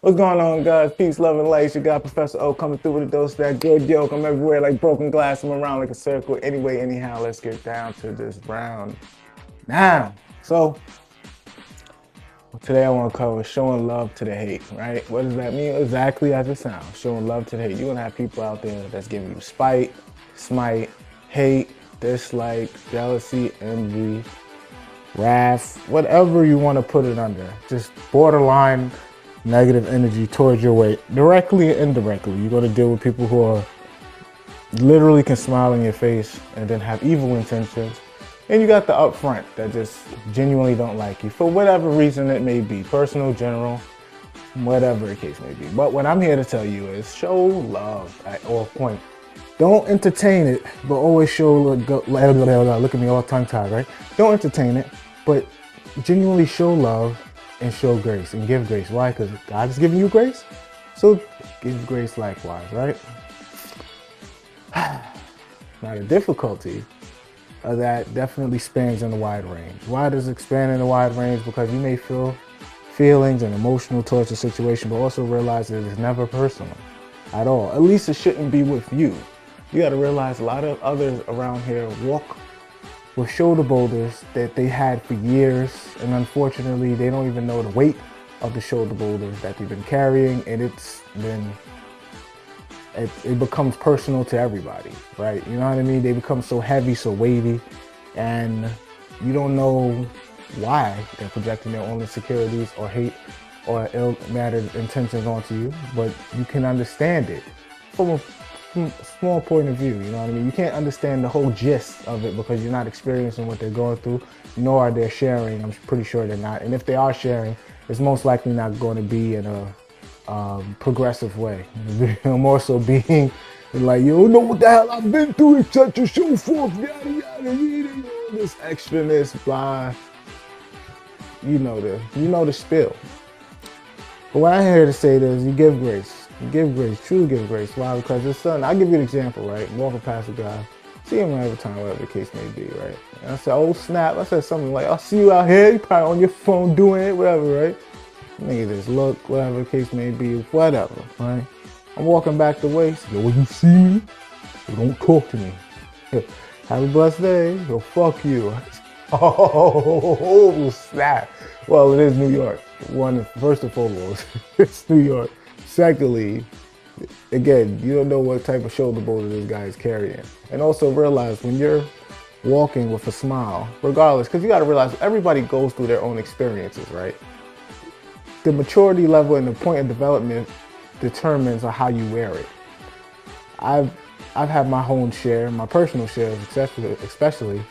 What's going on, guys? Peace, love, and light. Your guy, Professor O, coming through with a dose of that good joke. I'm everywhere like broken glass. I'm around like a circle. Anyway, anyhow, let's get down to this round now. So, today I want to cover showing love to the hate, right? What does that mean? Exactly as it sounds. Showing love to the hate. You're going to have people out there that's giving you spite, smite, hate, dislike, jealousy, envy, wrath, whatever you want to put it under. Just borderline negative energy towards your way, directly or indirectly. You're going to deal with people who are literally can smile in your face and then have evil intentions. And you got the upfront that just genuinely don't like you for whatever reason it may be, personal, general, whatever the case may be. But what I'm here to tell you is show love at all points. Don't entertain it, but always show, look at me all tongue-tied, right? Don't entertain it, but genuinely show love and show grace and give grace. Why? Because God is giving you grace. So give grace likewise, right? Now the difficulty of that definitely spans in a wide range. Why does it expand in a wide range? Because you may feel feelings and emotional towards the situation, but also realize that it's never personal at all. At least it shouldn't be with you. You got to realize a lot of others around here walk with shoulder boulders that they had for years, and unfortunately they don't even know the weight of the shoulder boulders that they've been carrying, and it becomes personal to everybody, right? You know what I mean? They become so heavy, so weighty, and you don't know why they're projecting their own insecurities or hate or ill-mannered intentions onto you, but you can understand it from a small point of view. You know what I mean? You can't understand the whole gist of it because you're not experiencing what they're going through, nor are they sharing. I'm pretty sure they're not. And if they are sharing, it's most likely not going to be in a progressive way. More so being like, you don't know what the hell I've been through, etc. So forth, yada yada yada, this extraness, blah. You know the spill. But what I'm here to say is you give grace. You give grace, truly give grace. Why? Because it's something. I'll give you an example, right? I'm walking past a guy, see him every time, whatever the case may be, right? And I said, oh snap. I said something like, I'll see you out here. You probably on your phone doing it, whatever, right? Nigga just look, whatever the case may be, whatever, right? I'm walking back the way. So, yo, when you see me, don't talk to me. Have a blessed day. Yo, fuck you. Oh, snap. Well, it is New York. First and foremost, it's New York. Secondly, again, you don't know what type of shoulder boulder this guy is carrying. And also realize when you're walking with a smile, regardless, because you got to realize everybody goes through their own experiences, right? The maturity level and the point of development determines how you wear it. I've had my own share, my personal shares, especially,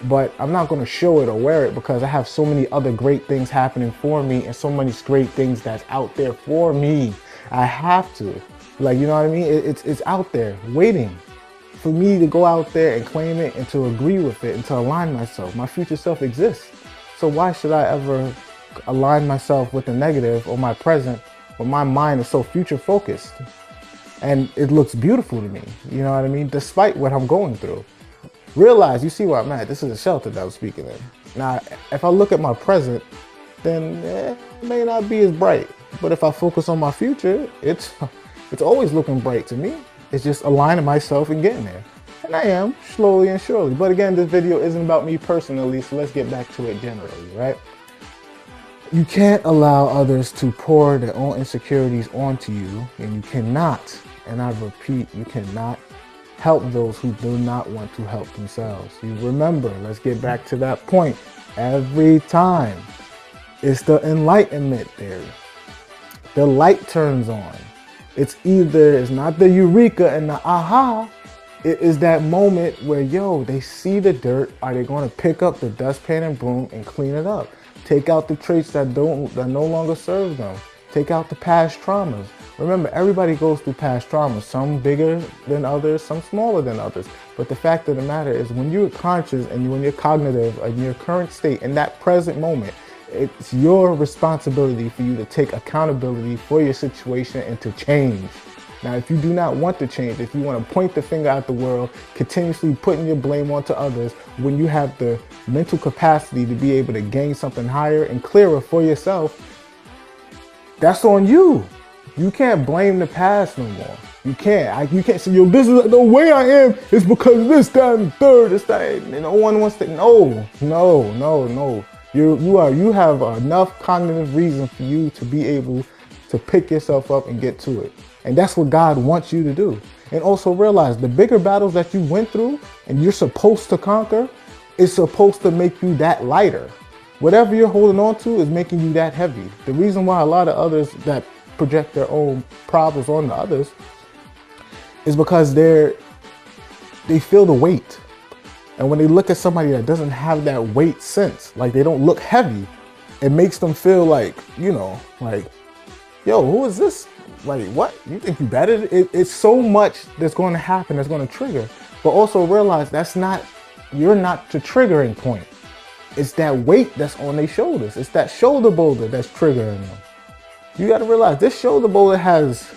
but I'm not going to show it or wear it because I have so many other great things happening for me and so many great things that's out there for me. I have to, like, you know what I mean? It's out there waiting for me to go out there and claim it and to agree with it and to align myself. My future self exists. So why should I ever align myself with the negative or my present when my mind is so future focused? And it looks beautiful to me, you know what I mean? Despite what I'm going through. Realize, you see where I'm at. This is a shelter that I'm speaking in. Now, if I look at my present, then it may not be as bright. But if I focus on my future, it's always looking bright to me. It's just aligning myself and getting there. And I am, slowly and surely. But again, this video isn't about me personally, so let's get back to it generally, right? You can't allow others to pour their own insecurities onto you, and you cannot, and I repeat, you cannot help those who do not want to help themselves. You remember, let's get back to that point every time. It's the enlightenment theory. The light turns on. It's not the eureka and the aha. It is that moment where, yo, they see the dirt. Are they going to pick up the dustpan and broom and clean it up? Take out the traits that no longer serve them. Take out the past traumas. Remember, everybody goes through past traumas, some bigger than others, some smaller than others. But the fact of the matter is when you're conscious and when you're cognitive in your current state, in that present moment, it's your responsibility for you to take accountability for your situation and to change. Now, if you do not want to change, if you want to point the finger at the world, continuously putting your blame onto others, when you have the mental capacity to be able to gain something higher and clearer for yourself, that's on you. You can't blame the past no more. You can't. You can't say, yo, this is the way I am. It's because of this, that, and third. It's that. And no one wants to. No. You have enough cognitive reason for you to be able to pick yourself up and get to it. And that's what God wants you to do. And also realize the bigger battles that you went through and you're supposed to conquer is supposed to make you that lighter. Whatever you're holding on to is making you that heavy. The reason why a lot of others that project their own problems on the others is because they feel the weight. And when they look at somebody that doesn't have that weight sense, like they don't look heavy, it makes them feel like, you know, like, yo, who is this? Like, what? You think you better? It's so much that's going to happen that's going to trigger. But also realize you're not the triggering point. It's that weight that's on their shoulders. It's that shoulder boulder that's triggering them. You got to realize this shoulder boulder has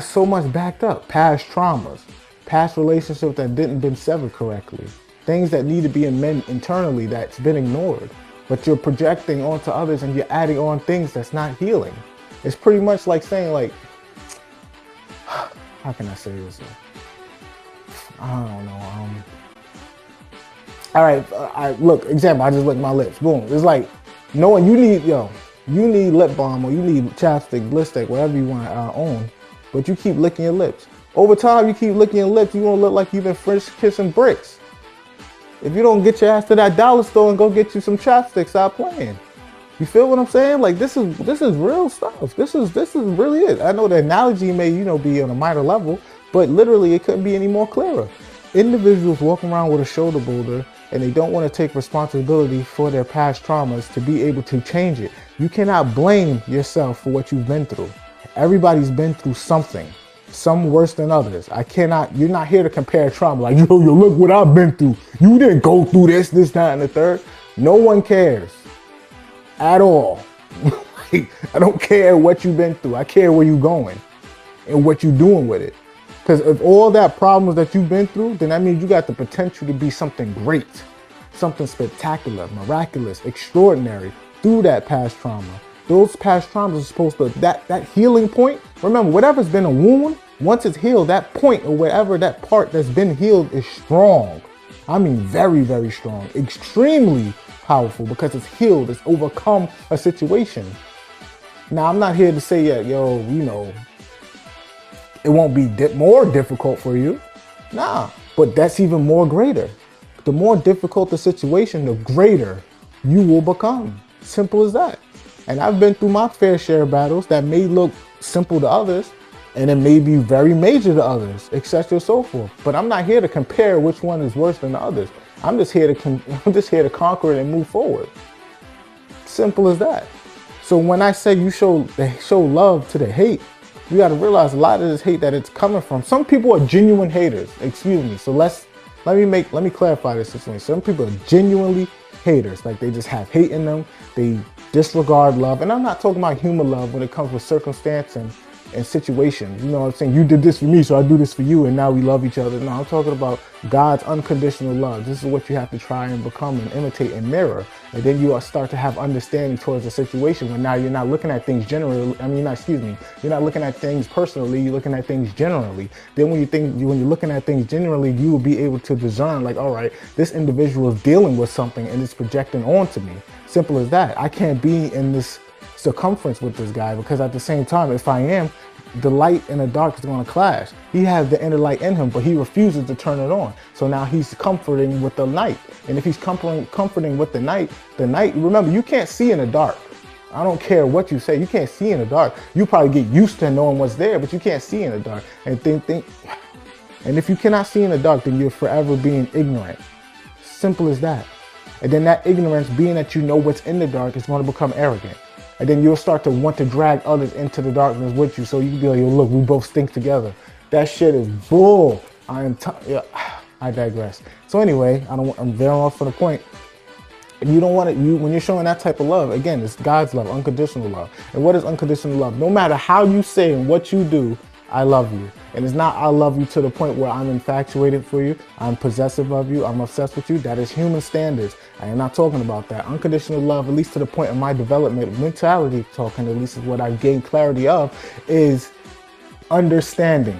so much backed up. Past traumas, past relationships that didn't been severed correctly, things that need to be amended internally that's been ignored, but you're projecting onto others and you're adding on things that's not healing. It's pretty much like saying, like, how can I say this? I don't know. All right, look, example, I just licked my lips. Boom. It's like knowing you need lip balm or you need chapstick, lipstick, whatever you want to own, but you keep licking your lips. Over time, you keep licking your lips, you're going to look like you've been French kissing bricks. If you don't get your ass to that dollar store and go get you some chapstick, stop playing. You feel what I'm saying? Like, this is real stuff. This is really it. I know the analogy may, be on a minor level, but literally it couldn't be any more clearer. Individuals walking around with a shoulder boulder and they don't want to take responsibility for their past traumas to be able to change it. You cannot blame yourself for what you've been through. Everybody's been through something, some worse than others. You're not here to compare trauma. Like, yo, look what I've been through. You didn't go through this, that, and the third. No one cares at all. I don't care what you've been through. I care where you're going and what you're doing with it. Because if all that problems that you've been through, then that means you got the potential to be something great, something spectacular, miraculous, extraordinary through that past trauma. Those past traumas are supposed to, that healing point, remember, whatever's been a wound, once it's healed, that point or wherever that part that's been healed is strong. I mean, very, very strong, extremely powerful because it's healed, it's overcome a situation. Now, I'm not here to say that, it won't be more difficult for you. Nah, but that's even more greater. The more difficult the situation, the greater you will become. Simple as that. And I've been through my fair share of battles that may look simple to others, and it may be very major to others, etc. and so forth. But I'm not here to compare which one is worse than the others. I'm just here to conquer it and move forward. Simple as that. So when I say you show love to the hate, you got to realize a lot of this hate that it's coming from. Some people are genuine haters. Excuse me. So let me clarify this situation. Some people are genuinely haters. Like, they just have hate in them. They disregard love. And I'm not talking about human love when it comes with circumstance and situations. You know what I'm saying? You did this for me, so I do this for you, and now we love each other. No, I'm talking about God's unconditional love. This is what you have to try and become and imitate and mirror. And then you start to have understanding towards the situation when now you're not looking at things generally. You're not looking at things personally, you're looking at things generally. Then when you're looking at things generally, you will be able to discern, like, all right, this individual is dealing with something and it's projecting onto me. Simple as that. I can't be in this circumference with this guy because at the same time, if I am, the light and the dark is going to clash. He has the inner light in him, but he refuses to turn it on. So now he's comforting with the night. And if he's comforting with the night, remember, you can't see in the dark. I don't care what you say. You can't see in the dark. You probably get used to knowing what's there, but you can't see in the dark. And if you cannot see in the dark, then you're forever being ignorant. Simple as that. And then that ignorance, being that you know what's in the dark, is going to become arrogant. And then you'll start to want to drag others into the darkness with you. So you can be like, yo, look, we both stink together. That shit is bull. I digress. So anyway, I'm veering off from the point. And you don't want it, when you're showing that type of love, again, it's God's love, unconditional love. And what is unconditional love? No matter how you say and what you do, I love you. And it's not I love you to the point where I'm infatuated for you, I'm possessive of you, I'm obsessed with you. That is human standards. I am not talking about that. Unconditional love, at least to the point of my development, mentality talking, at least is what I've gained clarity of, is understanding.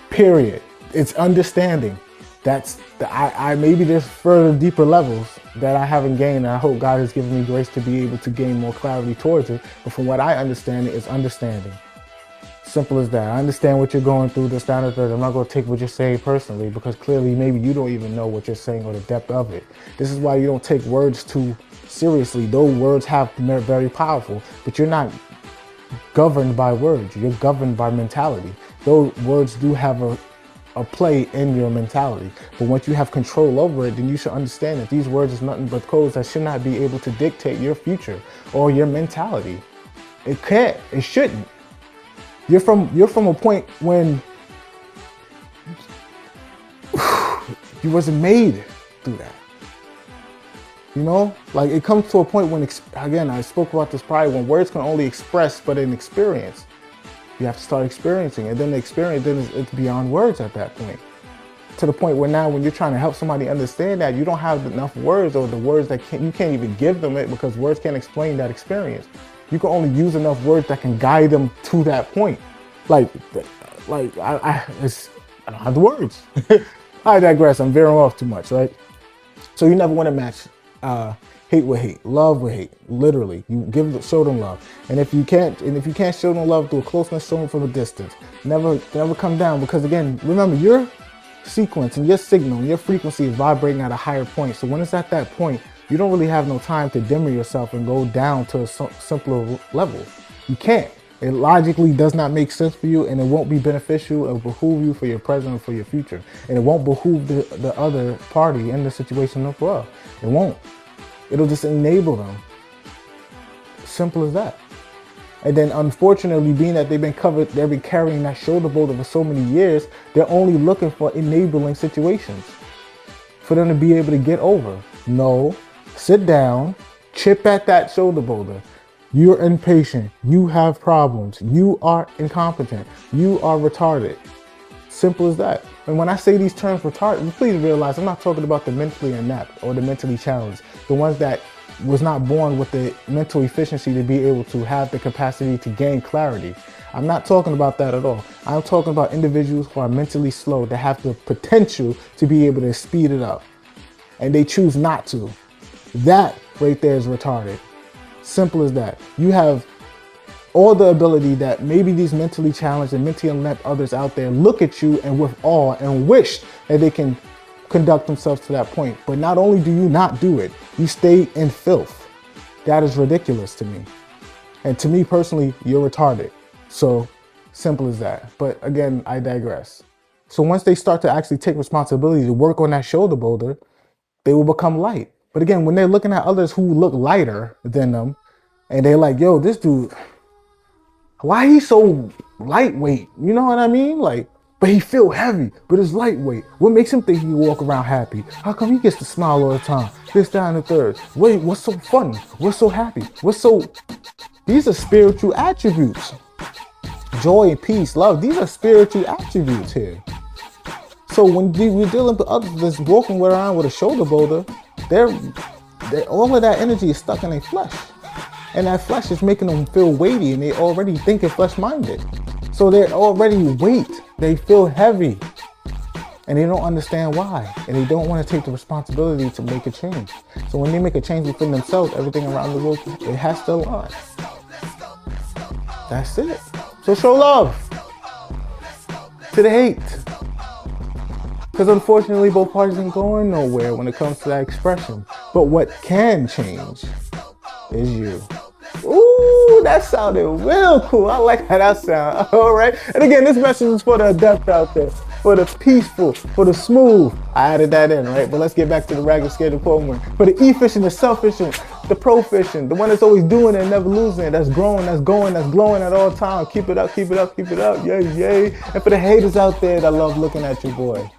Period. It's understanding. That's I maybe there's further deeper levels that I haven't gained, and I hope God has given me grace to be able to gain more clarity towards it. But from what I understand, it's understanding. Simple as that. I understand what you're going through, this, that, and the third. I'm not going to take what you're saying personally, because clearly maybe you don't even know what you're saying or the depth of it. This is why you don't take words too seriously. Those words they're very powerful, but you're not governed by words. You're governed by mentality. Those words do have a play in your mentality, but once you have control over it, then you should understand that these words is nothing but codes that should not be able to dictate your future or your mentality. It can't. It shouldn't. You're from a point when you wasn't made through that. You know, like it comes to a point when, again, I spoke about this prior, when words can only express but an experience. You have to start experiencing, and then the experience, then it's beyond words at that point. To the point where now when you're trying to help somebody understand that, you don't have enough words, or the words that you can't even give them it, because words can't explain that experience. You can only use enough words that can guide them to that point. I don't have the words. I digress. I'm veering off too much, right? So you never want to match hate with hate, love with hate. Literally, you show them love, and if you can't show them love through a closeness, show them from a distance. Never come down, because again, remember, your sequence and your signal and your frequency is vibrating at a higher point. So when it's at that point, you don't really have no time to dimmer yourself and go down to a simpler level. You can't. It logically does not make sense for you, and it won't be beneficial or behoove you for your present or for your future. And it won't behoove the other party in the situation as well. It won't. It'll just enable them. Simple as that. And then unfortunately, being that they've been carrying that shoulder boulder for so many years, they're only looking for enabling situations for them to be able to get over. No, sit down, chip at that shoulder boulder. You're impatient, you have problems, you are incompetent, you are retarded. Simple as that. And when I say these terms retarded, please realize I'm not talking about the mentally inept or the mentally challenged, the ones that was not born with the mental efficiency to be able to have the capacity to gain clarity. I'm not talking about that at all. I'm talking about individuals who are mentally slow, that have the potential to be able to speed it up, and they choose not to. That right there is retarded. Simple as that. You have all the ability that maybe these mentally challenged and mentally inept others out there look at you and with awe and wish that they can conduct themselves to that point. But not only do you not do it, you stay in filth. That is ridiculous to me. And to me personally, you're retarded. So simple as that. But again, I digress. So once they start to actually take responsibility to work on that shoulder boulder, they will become light. But again, when they're looking at others who look lighter than them, and they're like, yo, this dude, why he so lightweight? You know what I mean? Like, but he feel heavy, but it's lightweight. What makes him think he can walk around happy? How come he gets to smile all the time? This, that, and the third. Wait, what's so funny? What's so happy? These are spiritual attributes. Joy, peace, love. These are spiritual attributes here. So when we're dealing with others that's walking around with a shoulder boulder, all of that energy is stuck in their flesh. And that flesh is making them feel weighty, and they already thinking flesh-minded. So they're already weight. They feel heavy. And they don't understand why. And they don't want to take the responsibility to make a change. So when they make a change within themselves, everything around the world, it has to align. That's it. So show love to the hate. Because unfortunately, both parties ain't going nowhere when it comes to that expression. But what can change is you. Ooh, that sounded real cool. I like how that sounds. All right. And again, this message is for the adept out there, for the peaceful, for the smooth. I added that in, right? But let's get back to the ragged, scared, program. For the efficient, the self-efficient, the proficient, the one that's always doing it and never losing it, that's growing, that's going, that's glowing at all times. Keep it up, keep it up, keep it up. Yay, yay. And for the haters out there that love looking at your boy,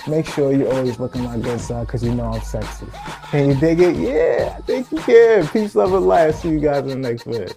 make sure you're always looking my good side, because you know I'm sexy. Can you dig it? Yeah, I think you can. Peace, love, and light. See you guys in the next video.